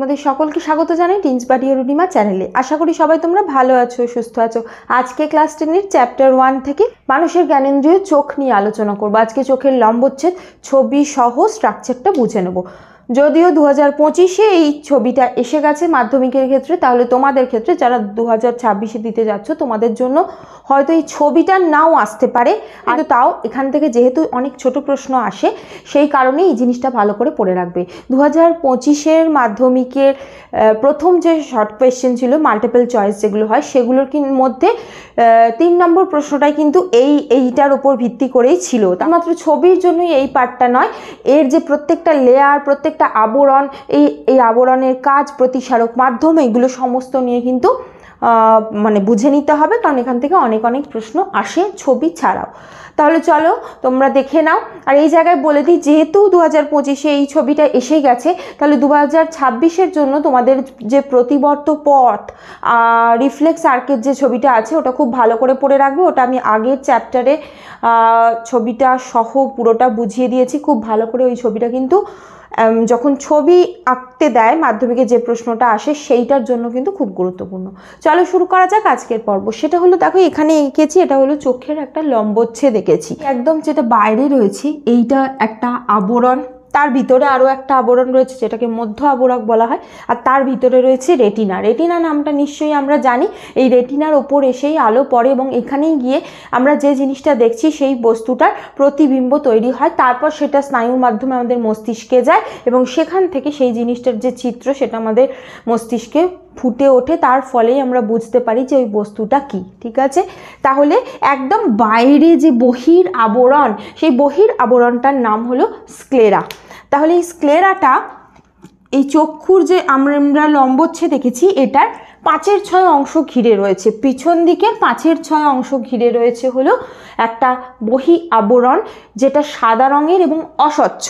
তোমাদের সকলকে স্বাগত জানাই টিনস বাটি অরুণিমা চ্যানেলে। আশা করি সবাই তোমরা ভালো আছো, সুস্থ আছো। আজকে ক্লাস 10 চ্যাপ্টার 1 থেকে মানুষের জ্ঞানেন্দ্রিয় চোখ নিয়ে আলোচনা করবো। আজকে চোখের লম্বচ্ছেদ ছবি সহ স্ট্রাকচারটা বুঝে নেব। যদিও 2025-এ এই ছবিটা এসে গেছে মাধ্যমিকের ক্ষেত্রে, তাহলে তোমাদের ক্ষেত্রে যারা 2026-এ দিতে যাচ্ছ তোমাদের জন্য হয়তো এই ছবিটা নাও আসতে পারে, কিন্তু তাও এখান থেকে যেহেতু অনেক ছোট প্রশ্ন আসে সেই কারণে এই জিনিসটা ভালো করে পড়ে রাখবে। 2025-এর মাধ্যমিকের প্রথম যে শর্ট কোয়েশ্চেন ছিল, মাল্টিপল চয়েস যেগুলো হয়, সেগুলোর মধ্যে 3 নম্বর প্রশ্নটাই কিন্তু এইটার উপর ভিত্তি করেই ছিল। তার মাত্র ছবির জন্যই এই পার্টটা নয়, এর যে প্রত্যেকটা লেয়ার, প্রত্যেকটা আবরণ, এই আবরণের কাজ, প্রতিসারক মাধ্যম, এগুলো সমস্ত নিয়ে কিন্তু মানে বুঝে নিতে হবে, কারণ এখান থেকে অনেক অনেক প্রশ্ন আসে ছবি ছাড়াও। তাহলে চলো তোমরা দেখে নাও। আর এই জায়গায় বলে দিই, যেহেতু 2025-এ এই ছবিটা এসে গেছে, তাহলে 2026-এর জন্য তোমাদের যে প্রতিবর্ত পথ রিফ্লেক্স আর্কের যে ছবিটা আছে ওটা খুব ভালো করে পড়ে রাখবে। ওটা আমি আগের চ্যাপ্টারে ছবিটা সহ পুরোটা বুঝিয়ে দিয়েছি। খুব ভালো করে ওই ছবিটা কিন্তু যখন ছবি আঁকতে দেয় মাধ্যমিকে যে প্রশ্নটা আসে সেইটার জন্য কিন্তু খুব গুরুত্বপূর্ণ। চলো শুরু করা যাক আজকের পর্ব। সেটা হলো, দেখো এখানে এঁকেছি, এটা হলো চোখের একটা লম্বচ্ছেদ এঁকেছি। একদম যেটা বাইরে রয়েছে এইটা একটা আবরণ, তার ভিতরে আরও একটা আবরণ রয়েছে যেটাকে মধ্য আবরক বলা হয়, আর তার ভিতরে রয়েছে রেটিনা। রেটিনা নামটা নিশ্চয়ই আমরা জানি। এই রেটিনার ওপর এসেই আলো পড়ে এবং এখানেই গিয়ে আমরা যে জিনিসটা দেখছি সেই বস্তুটার প্রতিবিম্ব তৈরি হয়, তারপর সেটা স্নায়ুর মাধ্যমে আমাদের মস্তিষ্কে যায় এবং সেখান থেকে সেই জিনিসটার যে চিত্র সেটা আমাদের মস্তিষ্কে ফুটে ওঠে। তার ফলেই আমরা বুঝতে পারি যে ওই বস্তুটা কি। ঠিক আছে, তাহলে একদম বাইরে যে বহির আবরণ, সেই বহির আবরণটার নাম হলো স্ক্লেরা। তাহলে এই স্ক্লেরাটা এই চক্ষুর যে আমরা লম্বচ্ছেদ দেখেছি এটার 5/6 অংশ ঘিরে রয়েছে। পিছন দিকের 5/6 অংশ ঘিরে রয়েছে হলো একটা বহি আবরণ, যেটা সাদা রঙের এবং অস্বচ্ছ,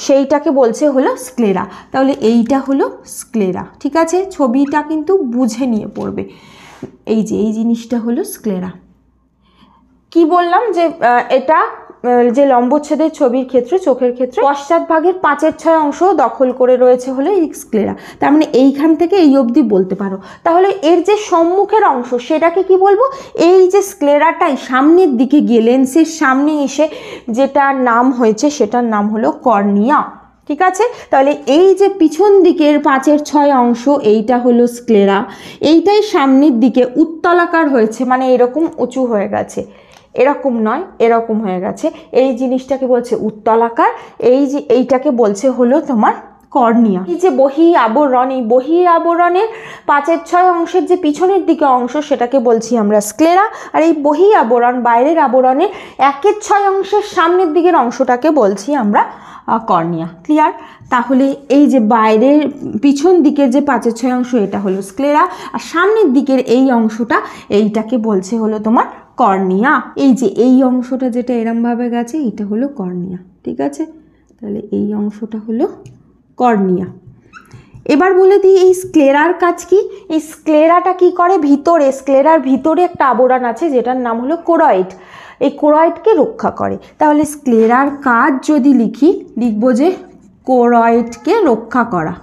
সেইটাকে বলছে হলো স্ক্লেরা। তাহলে এইটা হলো স্ক্লেরা। ঠিক আছে, ছবিটা কিন্তু বুঝে নিয়ে পড়বে। এই যে এই জিনিসটা হলো স্ক্লেরা। কি বললাম যে এটা যে লম্বচ্ছেদের ছবির ক্ষেত্রে, চোখের ক্ষেত্রে পশ্চাৎ ভাগের 5/6 অংশ দখল করে রয়েছে হলো এই স্ক্লেরা। তার মানে এইখান থেকে এই অবধি বলতে পারো। তাহলে এর যে সম্মুখের অংশ সেটাকে কি বলবো? এই যে স্ক্লেরাটাই সামনের দিকে গিয়ে লেন্সের সামনে এসে যেটার নাম হয়েছে সেটার নাম হলো কর্নিয়া। ঠিক আছে, তাহলে এই যে পিছন দিকের 5/6 অংশ এইটা হলো স্ক্লেরা, এইটাই সামনের দিকে উত্তলাকার হয়েছে, মানে এরকম উঁচু হয়ে গেছে, এরকম নয় এরকম হয়ে গেছে, এই জিনিসটাকে বলছে উত্তলাকার। এইটাকে বলছে হলো তোমার কর্নিয়া। এই যে বহি আবরণ, এই বহি আবরণের 5/6 অংশের যে পিছনের দিকে অংশ সেটাকে বলছি আমরা স্ক্লেরা, আর এই বহি আবরণ বাইরের আবরণের 1/6 অংশের সামনের দিকের অংশটাকে বলছি আমরা কর্নিয়া। ক্লিয়ার? তাহলে এই যে বাইরের পিছন দিকের যে 5/6 অংশ এটা হলো স্ক্লেরা, আর সামনের দিকের এই অংশটা এইটাকে বলছে হলো তোমার কর্নিয়া। এই যে এই অংশটা যেটা এরমভাবে গেছে এটা হলো কর্নিয়া। ঠিক আছে, তাহলে এই অংশটা হলো কর্নিয়া। এবার বলে দিই এই স্ক্লেরার কাজ কি। এই স্ক্লেরাটা কি করে? ভিতরে, স্ক্লেরার ভিতরে একটা আবরণ আছে যেটার নাম হলো কোরয়েড। এই কোরয়েডকে রক্ষা করে। তাহলে স্ক্লেরার কাজ যদি লিখবো যে কোরয়েডকে রক্ষা করা,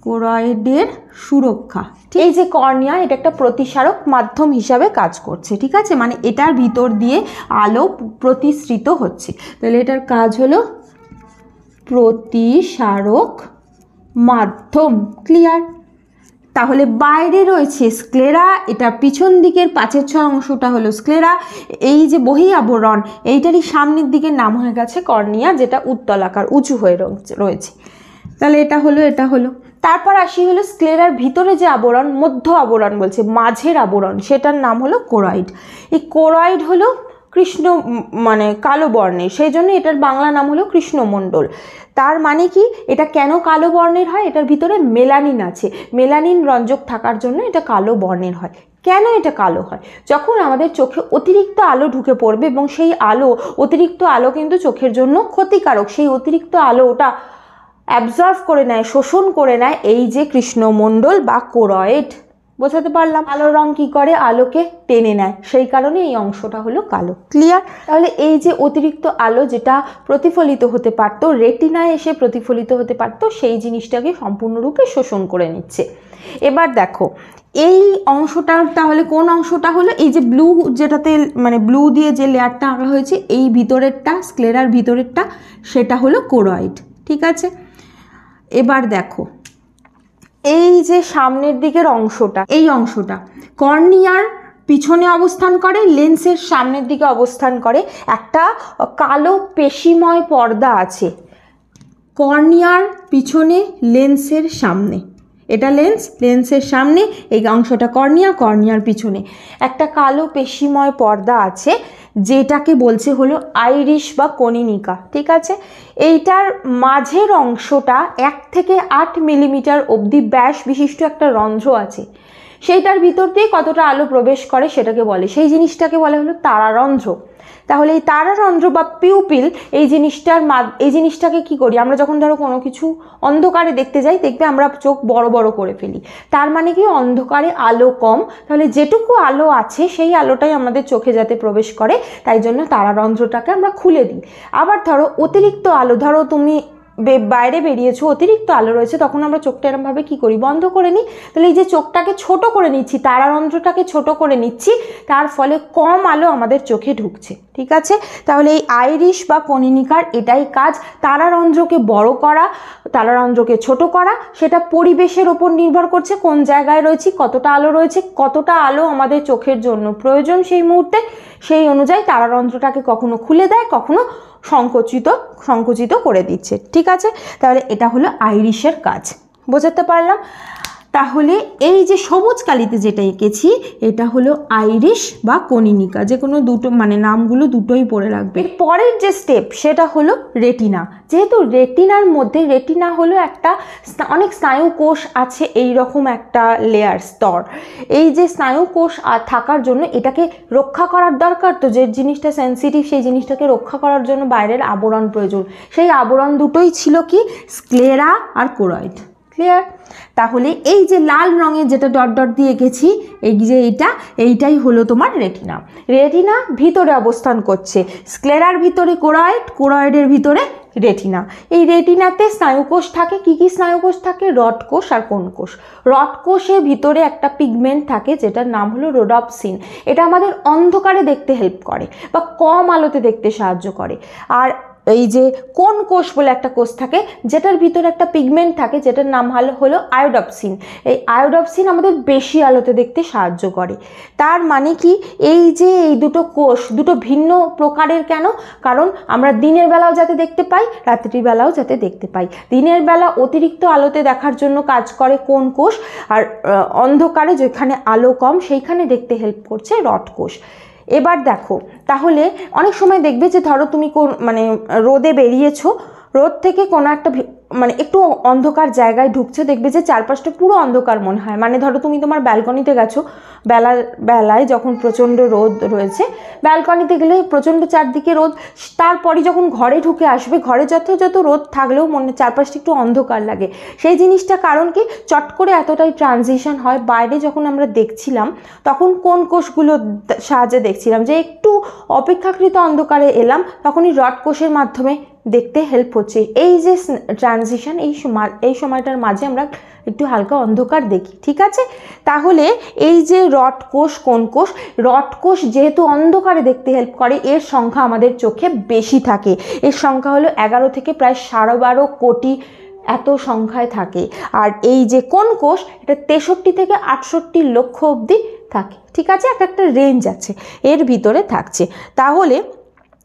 কোরয়েডের সুরক্ষা। এই যে কর্নিয়া, এটা একটা প্রতিসারক মাধ্যম হিসাবে কাজ করছে। ঠিক আছে, মানে এটার ভিতর দিয়ে আলো প্রতিসৃত হচ্ছে। তাহলে এটার কাজ হলো প্রতিসারক মাধ্যম। ক্লিয়ার? তাহলে বাইরে রয়েছে স্ক্লেরা, এটা পিছন দিকের 5/6 অংশটা হলো স্ক্লেরা, এই যে বহি আবরণ এইটারই সামনের দিকের নাম হয়ে গেছে কর্নিয়া, যেটা উত্তলাকার উঁচু হয়ে রয়েছে। তাহলে এটা হলো। তারপর আসি হলো স্ক্লেরার ভিতরে যে আবরণ, মধ্য আবরণ বলছে, মাঝের আবরণ, সেটার নাম হলো কোরয়েড। এই কোরয়েড হলো কৃষ্ণ মানে কালো বর্ণের, সেই জন্য এটার বাংলা নাম হলো কৃষ্ণমণ্ডল। তার মানে কি, এটা কেন কালো বর্ণের হয়? এটার ভিতরে মেলানিন আছে, মেলানিন রঞ্জক থাকার জন্য এটা কালো বর্ণের হয়। কেন এটা কালো হয়? যখন আমাদের চোখে অতিরিক্ত আলো ঢুকে পড়বে এবং সেই অতিরিক্ত আলো কিন্তু চোখের জন্য ক্ষতিকারক, সেই অতিরিক্ত আলো ওটা অ্যাবজর্ব করে নেয়, শোষণ করে নেয় এই যে কৃষ্ণমণ্ডল বা কোরয়েড বোঝাতে পারলাম। কালো রং কি করে, আলোকে টেনে নেয়, সেই কারণে এই অংশটা হলো কালো। ক্লিয়ার? তাহলে এই যে অতিরিক্ত আলো যেটা প্রতিফলিত হতে পারতো, রেটিনায় এসে প্রতিফলিত হতে পারতো, সেই জিনিসটাকে সম্পূর্ণরূপে শোষণ করে নিচ্ছে। এবার দেখো এই অংশটা তাহলে কোন অংশটা হলো, এই যে ব্লু যেটাতে মানে ব্লু দিয়ে যে লেয়ারটা আঁকা হয়েছে এই ভিতরেরটা, স্ক্লেরার ভিতরেরটা, সেটা হলো কোরয়েড। ঠিক আছে, এবার দেখো এই যে সামনের দিকের অংশটা, এই অংশটা কর্নিয়ার পিছনে অবস্থান করে, লেন্সের সামনের দিকে অবস্থান করে। একটা কালো পেশিময় পর্দা আছে কর্নিয়ার পিছনে, লেন্সের সামনে। এটা লেন্স, লেন্সের সামনে, এই অংশটা কর্নিয়া, কর্নিয়ার পিছনে একটা কালো পেশিময় পর্দা আছে, যেটাকে বলছে হলো আইরিশ বা কনিনিকা। ঠিক আছে, এইটার মাঝের অংশটা 1 থেকে 8 মিলিমিটার অবধি ব্যাস বিশিষ্ট একটা রন্ধ্র আছে। সেইটার ভিতর দিয়ে কতটা আলো প্রবেশ করে সেটাকে বলে, সেই জিনিসটাকে বলে হলো তারারন্ধ্র। তাহলে এই তারারন্ধ্র বা পিউপিল এই জিনিসটাকে কি করি আমরা, যখন ধরো কোনো কিছু অন্ধকারে দেখতে যাই, দেখবে আমরা চোখ বড় বড় করে ফেলি, তার মানে কি অন্ধকারে আলো কম, তাহলে যেটুকু আলো আছে সেই আলোটাই আমাদের চোখে যাতে প্রবেশ করে, তাই জন্য তারারন্ধ্রটাকে আমরা খুলে দিই। আবার ধরো অতিরিক্ত আলো, ধরো তুমি বাইরে বেরিয়েছো, অতিরিক্ত আলো রয়েছে, তখন আমরা চোখটা এরমভাবে কী করি, বন্ধ করে নিই। তাহলে এই যে চোখটাকে ছোট করে নিচ্ছি, তারারন্ধ্রটাকে ছোট করে নিচ্ছি, তার ফলে কম আলো আমাদের চোখে ঢুকছে। ঠিক আছে, তাহলে এই আইরিশ বা কনিনিকার এটাই কাজ, তারারন্ধ্রকে বড় করা, তারারন্ধ্রকে ছোট করা। সেটা পরিবেশের ওপর নির্ভর করছে, কোন জায়গায় রয়েছি, কতটা আলো রয়েছে, কতটা আলো আমাদের চোখের জন্য প্রয়োজন সেই মুহূর্তে, সেই অনুযায়ী তারারন্ধ্রটাকে কখনো খুলে দেয়, কখনো সংকুচিত করে দিচ্ছে। ঠিক আছে, তাহলে এটা হলো আইরিশের কাজ। বোঝাতে পারলাম? তাহলে এই যে সবুজ কালিতে যেটা এঁকেছি এটা হলো আইরিশ বা কনিনিকা, যে কোনো দুটো মানে নামগুলো দুটোই পড়ে রাখবে। পরের যে স্টেপ সেটা হলো রেটিনা। যেহেতু রেটিনার মধ্যে, রেটিনা হলো একটা অনেক স্নায়ু কোষ আছে, এই রকম একটা লেয়ার স্তর। এই যে স্নায়ু কোষ থাকার জন্য এটাকে রক্ষা করার দরকার, তো যে জিনিসটা সেন্সিটিভ সেই জিনিসটাকে রক্ষা করার জন্য বাইরের আবরণ প্রয়োজন। সেই আবরণ দুটোই ছিল কি, স্ক্লেরা আর কোরয়েড। ক্লিয়ার? তাহলে এই যে লাল রঙের যেটা ডট ডট দিয়ে গেছি, এই যে এইটাই হলো তোমার রেটিনা। রেটিনা ভিতরে অবস্থান করছে, স্ক্লেরার ভিতরে কোরয়েড, কোরয়েডের ভিতরে রেটিনা। এই রেটিনাতে স্নায়ুকোষ থাকে, কি কি স্নায়ুকোষ থাকে, রড কোষ আর কোন কোষ। রড কোষের ভিতরে একটা পিগমেন্ট থাকে যেটার নাম হলো রোডপসিন। এটা আমাদের অন্ধকারে দেখতে হেল্প করে বা কম আলোতে দেখতে সাহায্য করে। আর এই যে কোন কোষ বলে একটা কোষ থাকে যেটার ভিতরে একটা পিগমেন্ট থাকে যেটার নাম হলো আয়োডপসিন। এই আয়োডপসিন আমাদের বেশি আলোতে দেখতে সাহায্য করে। তার মানে কি, এই যে এই দুটো কোষ দুটো ভিন্ন প্রকারের কেন, কারণ আমরা দিনের বেলাও যাতে দেখতে পাই, রাত্রিবেলাও যাতে দেখতে পাই। দিনের বেলা অতিরিক্ত আলোতে দেখার জন্য কাজ করে কোন কোষ, আর অন্ধকারে যেখানে আলো কম সেইখানে দেখতে হেল্প করছে রড কোষ। এবার দেখো, তাহলে অনেক সময় দেখবে যে ধরো তুমি রোদে বেরিয়েছো, রোদ থেকে কোনো একটা মানে একটু অন্ধকার জায়গায় ঢুকছে, দেখবে যে চারপাশটা পুরো অন্ধকার মনে হয়। মানে ধরো তুমি তোমার ব্যালকনিতে গেছো, বেলায় যখন প্রচণ্ড রোদ রয়েছে, ব্যালকনিতে গেলে প্রচণ্ড চারদিকে রোদ, তারপরে যখন ঘরে ঢুকে আসবে, ঘরে যত রোদ থাকলেও চারপাশটা একটু অন্ধকার লাগে। সেই জিনিসটা কারণ কি, চট করে এতটাই ট্রানজিশন হয়। বাইরে যখন আমরা দেখছিলাম তখন কোন কোষগুলো সাহায্যে দেখছিলাম, যে একটু অপেক্ষাকৃত অন্ধকারে এলাম, তখনই রড কোষের মাধ্যমে দেখতে হেল্প হচ্ছে। এই যে ট্রানজিশন, এই সময়টার মাঝে আমরা একটু হালকা অন্ধকার দেখি। ঠিক আছে, তাহলে এই যে রড কোষ, কোন কোষ, রড কোষ যেহেতু অন্ধকারে দেখতে হেল্প করে, এর সংখ্যা আমাদের চোখে বেশি থাকে। এর সংখ্যা হলো 11 থেকে প্রায় 12.5 কোটি এত সংখ্যায় থাকে। আর এই যে কোন কোষ, এটা 63 থেকে 68 লক্ষ অবধি থাকে। ঠিক আছে, একটা রেঞ্জ আছে, এর ভিতরে থাকছে। তাহলে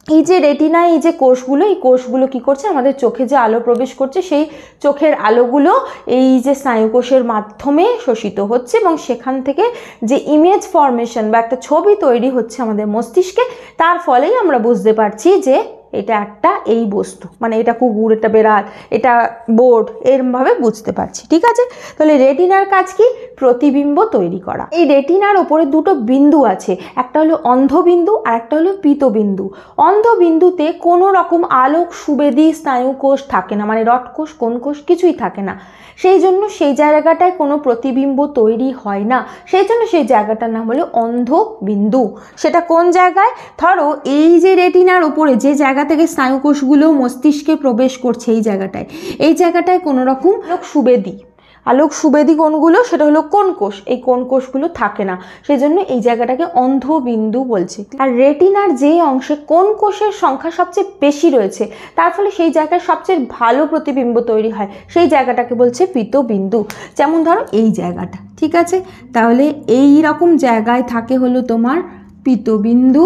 এই যে রেটিনায় এই যে কোষগুলো, এই কোষগুলো কি করছে, আমাদের চোখে যে আলো প্রবেশ করছে সেই চোখের আলোগুলো এই যে স্নায়ুকোষের মাধ্যমে শোষিত হচ্ছে, এবং সেখান থেকে যে ইমেজ ফরমেশন বা একটা ছবি তৈরি হচ্ছে আমাদের মস্তিষ্কে, তার ফলেই আমরা বুঝতে পারছি যে এটা একটা এই বস্তু, মানে এটা কুকুর, এটা বেড়াল, এটা বোর্ড, এরমভাবে বুঝতে পারছি। ঠিক আছে, তাহলে রেটিনার কাজ কি? প্রতিবিম্ব তৈরি করা। এই রেটিনার ওপরে দুটো বিন্দু আছে, একটা হলো অন্ধবিন্দু আর একটা হলো পীতবিন্দু। অন্ধবিন্দুতে কোনো রকম আলোক সুবেদী স্নায়ুকোষ থাকে না, মানে রডকোষ, কোন কোষ কিছুই থাকে না। সেই জন্য সেই জায়গাটায় কোনো প্রতিবিম্ব তৈরি হয় না, সেই জন্য সেই জায়গাটার নাম হলো অন্ধবিন্দু। সেটা কোন জায়গায়? ধরো এই যে রেটিনার উপরে যে জায়গা থেকে স্নায়ুকোষগুলো মস্তিষ্কে প্রবেশ করছে, এই জায়গাটায় কোনো রকম আলোক সুবেদী কোণগুলো, সেটা হলো কোন কোষ, এই কোন কোষগুলো থাকে না, সেই জন্য এই জায়গাটাকে অন্ধবিন্দু বলছে। আর রেটিনার যে অংশে কোন কোষের সংখ্যা সবচেয়ে বেশি রয়েছে, তার ফলে সেই জায়গায় সবচেয়ে ভালো প্রতিবিম্ব তৈরি হয়, সেই জায়গাটাকে বলছে পীতবিন্দু। যেমন ধরো এই জায়গাটা, ঠিক আছে, তাহলে এই রকম জায়গায় থাকে হলো তোমার পীতবিন্দু,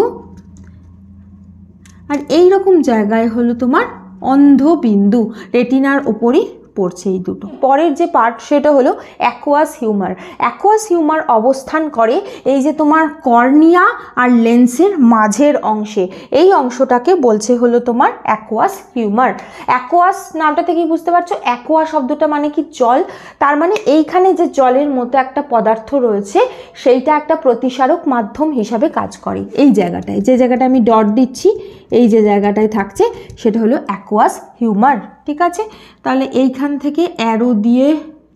আর এই রকম জায়গায় হলো তোমার অন্ধবিন্দু। রেটিনার ওপরই পড়ছে এই দুটো। পরের যে পার্ট সেটা হলো অ্যাকুয়াস হিউমার। অ্যাকুয়াস হিউমার অবস্থান করে এই যে তোমার কর্নিয়া আর লেন্সের মাঝের অংশে, এই অংশটাকে বলছে হলো তোমার অ্যাকুয়াস হিউমার। অ্যাকুয়াস নামটা থেকেই বুঝতে পারছো, অ্যাকুয়া শব্দটা মানে কি? জল। তার মানে এইখানে যে জলের মতো একটা পদার্থ রয়েছে, সেইটা একটা প্রতিসারক মাধ্যম হিসাবে কাজ করে। এই জায়গাটায়, যে জায়গাটা আমি ডট দিচ্ছি, এই যে জায়গাটায় থাকছে সেটা হলো অ্যাকুয়াস হিউমার। ঠিক আছে, তাহলে এইখান থেকে অ্যারো দিয়ে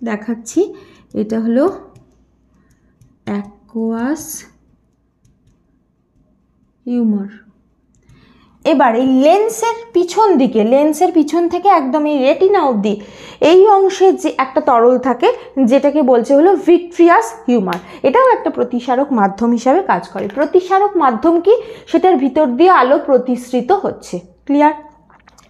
দেখাচ্ছি, এটা হলো অ্যাকুয়াস হিউমার। এবার এই লেন্সের পিছন দিকে, লেন্সের পিছন থেকে একদম এই রেটিনা অবধি এই অংশে যে একটা তরল থাকে, যেটাকে বলছে হলো ভিট্রিয়াস হিউমার। এটাও একটা প্রতিসারক মাধ্যম হিসাবে কাজ করে। প্রতিসারক মাধ্যম কি? সেটার ভিতর দিয়ে আলো প্রতিসৃত হচ্ছে। ক্লিয়ার?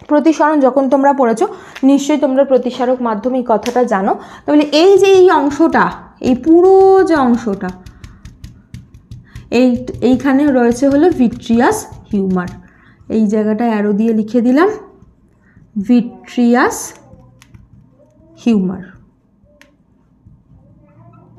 প্রতিসরণ যখন তোমরা পড়েছো, নিশ্চয়ই তোমরা প্রতিসারক মাধ্যম এই কথাটা জানো। তাহলে এই যে এই অংশটা, এই পুরো যে অংশটা, এইখানে রয়েছে হলো ভিট্রিয়াস হিউমার। এই জায়গাটা অ্যারো দিয়ে লিখে দিলাম ভিট্রিয়াস হিউমার।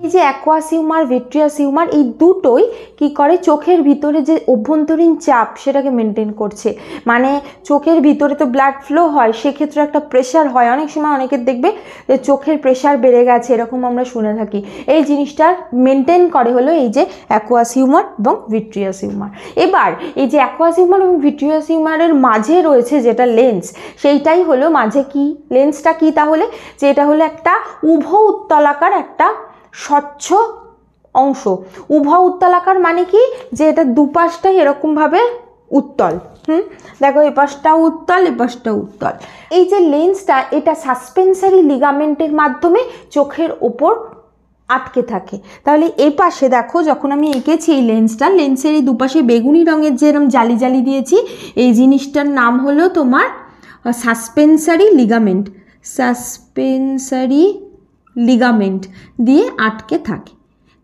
এই যে অ্যাকুয়াস হিউমার, ভিট্রিয়াস হিউমার, এই দুটোই কি করে? চোখের ভিতরে যে অভ্যন্তরীণ চাপ সেটাকে মেনটেন করছে। মানে চোখের ভিতরে তো ব্লাড ফ্লো হয়, সেক্ষেত্রে একটা প্রেশার হয়। অনেক সময় অনেকের দেখবে যে চোখের প্রেশার বেড়ে গেছে, এরকম আমরা শুনে থাকি। এই জিনিসটার মেনটেন করে হলো এই যে অ্যাকুয়াস হিউমার এবং ভিট্রিয়াস হিউমার। এবার এই যে অ্যাকুয়াস হিউমার এবং ভিট্রিয়াস হিউমারের মাঝে রয়েছে যেটা লেন্স, সেইটাই হলো মাঝে কি? লেন্সটা কি তাহলে? যে এটা হলো একটা উভ উত্তলাকার একটা স্বচ্ছ অংশ। উভ উত্তলাকার মানে কি? যে এটা দুপাশটাই এরকমভাবে উত্তল। দেখো এই পাশটাও উত্তল, এই পাশটাও উত্তল। এই যে লেন্সটা, এটা সাসপেন্সারি লিগামেন্টের মাধ্যমে চোখের ওপর আটকে থাকে। তাহলে এই পাশে দেখো, যখন আমি এঁকেছি এই লেন্সটা, লেন্সের এই দুপাশে বেগুনি রঙের যে এরকম জালি জালি দিয়েছি, এই জিনিসটার নাম হলো তোমার সাসপেন্সারি লিগামেন্ট। সাসপেন্সারি লিগামেন্ট দিয়ে আটকে থাকে।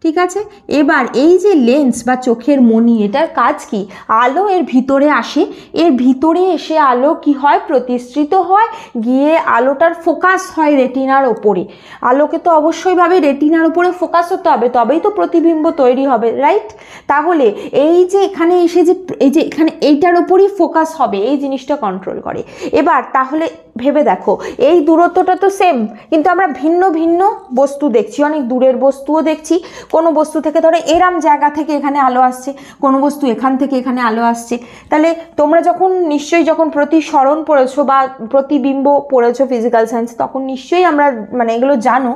ঠিক আছে, এবার এই যে লেন্স বা চোখের মণি, এটার কাজ কি? আলো এর ভিতরে আসে, এর ভিতরে এসে আলো কি হয়? প্রতিসৃত হয়, গিয়ে আলোটার ফোকাস হয় রেটিনার ওপরে। আলোকে তো অবশ্যইভাবে রেটিনার ওপরে ফোকাস হতে হবে, তবেই তো প্রতিবিম্ব তৈরি হবে, রাইট? তাহলে এই যে এখানে এসে যে এই যে এখানে এইটার ওপরই ফোকাস হবে, এই জিনিসটা কন্ট্রোল করে। এবার তাহলে ভেবে দেখো, এই দূরত্বটা তো সেম, কিন্তু আমরা ভিন্ন ভিন্ন বস্তু দেখছি, অনেক দূরের বস্তুও দেখছি। কোনো বস্তু থেকে ধরো এরম জায়গা থেকে এখানে আলো আসছে, কোনো বস্তু এখান থেকে এখানে আলো আসছে। তাহলে তোমরা যখন নিশ্চয়ই যখন প্রতিসরণ পড়েছো বা প্রতিবিম্ব পড়েছো ফিজিক্যাল সায়েন্স, তখন নিশ্চয়ই আমরা মানে এগুলো জানো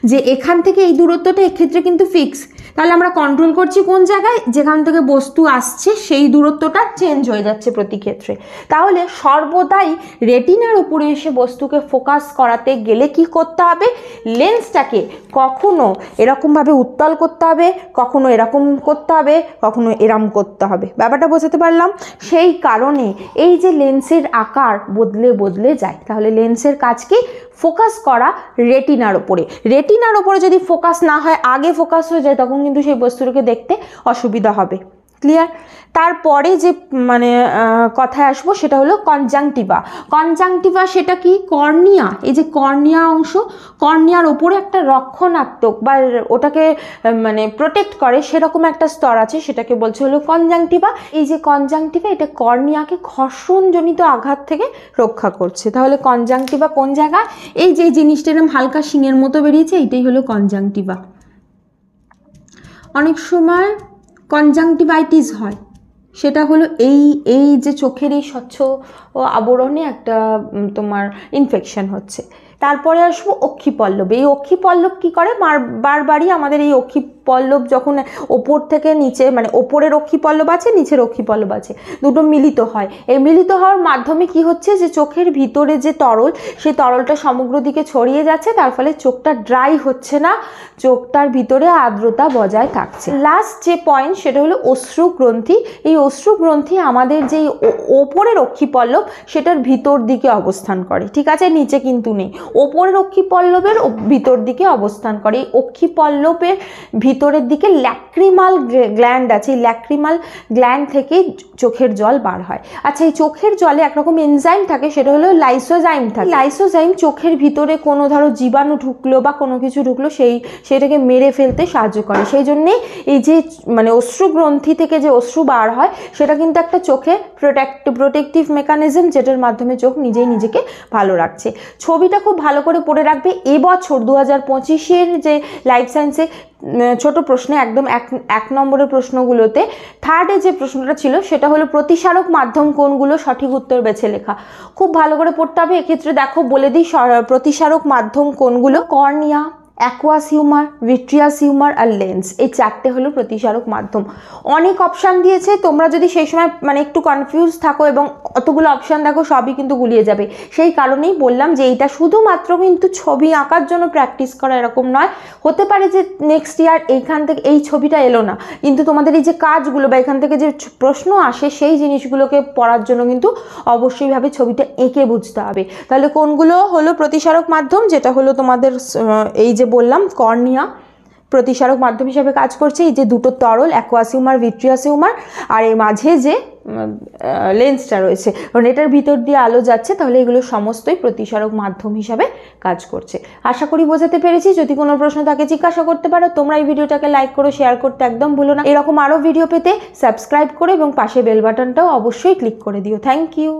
যে এখান থেকে এই দূরত্বটা এক্ষেত্রে কিন্তু ফিক্স। তাহলে আমরা কন্ট্রোল করছি কোন জায়গায়? যেখান থেকে বস্তু আসছে সেই দূরত্বটা চেঞ্জ হয়ে যাচ্ছে প্রতি ক্ষেত্রে। তাহলে সর্বদাই রেটিনার উপরে এসে বস্তুকে ফোকাস করাতে গেলে কি করতে হবে? লেন্সটাকে কখনো এরকমভাবে উত্তল করতে হবে, কখনো এরকম করতে হবে, কখনো এরম করতে হবে। ব্যাপারটা বোঝাতে পারলাম? সেই কারণে এই যে লেন্সের আকার বদলে বদলে যায়। তাহলে লেন্সের কাজ কি? ফোকাস করা রেটিনার ওপরে। রেটিনার ওপরে যদি ফোকাস না হয়, আগে ফোকাস হয়ে যায়, তখন কিন্তু সেই বস্তুটাকে দেখতে অসুবিধা হবে। ক্লিয়ার? তারপরে যে মানে কথায় আসবো সেটা হলো কনজাংটিভা। কনজাংটিভা সেটা কি? কর্নিয়া, এই যে কর্নিয়া অংশ, কর্নিয়ার ওপরে একটা রক্ষণাত্মক বা ওটাকে মানে প্রোটেক্ট করে সেরকম একটা স্তর আছে, সেটাকে বলছে হলো কনজাংটিভা। এই যে কনজাংটিভা এটা কর্নিয়াকে ঘর্ষণজনিত আঘাত থেকে রক্ষা করছে। তাহলে কনজাংটিভা কোন জায়গায়? এই যে জিনিসটা এরকম হালকা শিঙের মতো বেরিয়েছে, এইটাই হলো কনজাংটিভা। অনেক সময় কনজাংটিভাইটিস হয়, সেটা হলো এই যে চোখের এই স্বচ্ছ ও আবরণে একটা তোমার ইনফেকশন হচ্ছে। তারপরে আসবো অক্ষিপল্লব। এই অক্ষিপল্লব কী করে? বারবারই আমাদের এই অক্ষিপল্লব যখন ওপর থেকে নিচে, মানে ওপরের অক্ষিপল্লব আছে, নিচের অক্ষিপল্লব আছে, দুটো মিলিত হয়। এই মিলিত হওয়ার মাধ্যমে কি হচ্ছে, যে চোখের ভিতরে যে তরল, সেই তরলটা সমগ্র দিকে ছড়িয়ে যাচ্ছে, তার ফলে চোখটা ড্রাই হচ্ছে না, চোখটার ভিতরে আর্দ্রতা বজায় থাকছে। লাস্ট যে পয়েন্ট সেটা হলো অশ্রু গ্রন্থি। এই অশ্রু গ্রন্থি আমাদের যেই ওপরের অক্ষিপল্লব সেটার ভিতর দিকে অবস্থান করে, ঠিক আছে? নিচে কিন্তু নেই, ওপরের অক্ষিপল্লবের ভিতর দিকে অবস্থান করে। এই অক্ষিপল্লবের ভিতরের দিকে ল্যাক্রিমাল গ্ল্যান্ড আছে, এই ল্যাক্রিমাল গ্ল্যান্ড থেকে চোখের জল বার হয়। আচ্ছা, এই চোখের জলে একরকম এনজাইম থাকে, সেটা হলো লাইসোজাইম থাকে। লাইসোজাইম চোখের ভিতরে কোনো ধরো জীবাণু ঢুকলো বা কোনো কিছু ঢুকলো সেটাকে মেরে ফেলতে সাহায্য করে। সেই জন্যে এই যে মানে অশ্রু গ্রন্থি থেকে যে অশ্রু বার হয় সেটা কিন্তু একটা চোখে প্রোটেক্টিভ মেকানিজম, যেটার মাধ্যমে চোখ নিজেই নিজেকে ভালো রাখছে। ছবিটা খুব ভালো করে পড়ে রাখবে। এবছর 2025-এর যে লাইফ সায়েন্সে ছোট প্রশ্নে একদম এক নম্বরের প্রশ্নগুলোতে থার্ডে যে প্রশ্নটা ছিল সেটা হলো প্রতিসারক মাধ্যম কোনগুলো, সঠিক উত্তর বেছে লেখা। খুব ভালো করে পড়তে হবে। এক্ষেত্রে দেখো বলে দিই প্রতিসারক মাধ্যম কোনগুলো: cornea, aqueous humour, vitreous humour আর লেন্স। এই চারটে হলো প্রতিসারক মাধ্যম। অনেক অপশান দিয়েছে, তোমরা যদি সেই সময় মানে একটু কনফিউজ থাকো এবং অতগুলো অপশান দেখো, সবই কিন্তু গুলিয়ে যাবে। সেই কারণেই বললাম যে এইটা শুধুমাত্র কিন্তু ছবি আঁকার জন্য প্র্যাকটিস করা এরকম নয়। হতে পারে যে নেক্সট ইয়ার এইখান থেকে এই ছবিটা এলো না, কিন্তু তোমাদের এই যে কাজগুলো বা এখান থেকে যে প্রশ্ন আসে সেই জিনিসগুলোকে পড়ার জন্য কিন্তু অবশ্যই ভাবে ছবিটা এঁকে বুঝতে হবে। তাহলে কোনগুলো হলো প্রতিসারক মাধ্যম? যেটা হলো তোমাদের এই যে বললাম কর্নিয়া প্রতিসারক মাধ্যম হিসাবে কাজ করছে, এই যে দুটো তরল অ্যাকুয়াস হিউমার, ভিট্রিয়াস হিউমার, আর এই মাঝে যে লেন্সটা রয়েছে, কারণ এটার ভিতর দিয়ে আলো যাচ্ছে, তাহলে এগুলো সমস্তই প্রতিসারক মাধ্যম হিসাবে কাজ করছে। আশা করি বোঝাতে পেরেছি। যদি কোনো প্রশ্ন থাকে জিজ্ঞাসা করতে পারো। তোমরা এই ভিডিওটাকে লাইক করো, শেয়ার করতে একদম ভুলো না। এরকম আরও ভিডিও পেতে সাবস্ক্রাইব করো এবং পাশে বেল বাটনটাও অবশ্যই ক্লিক করে দিও। Thank you.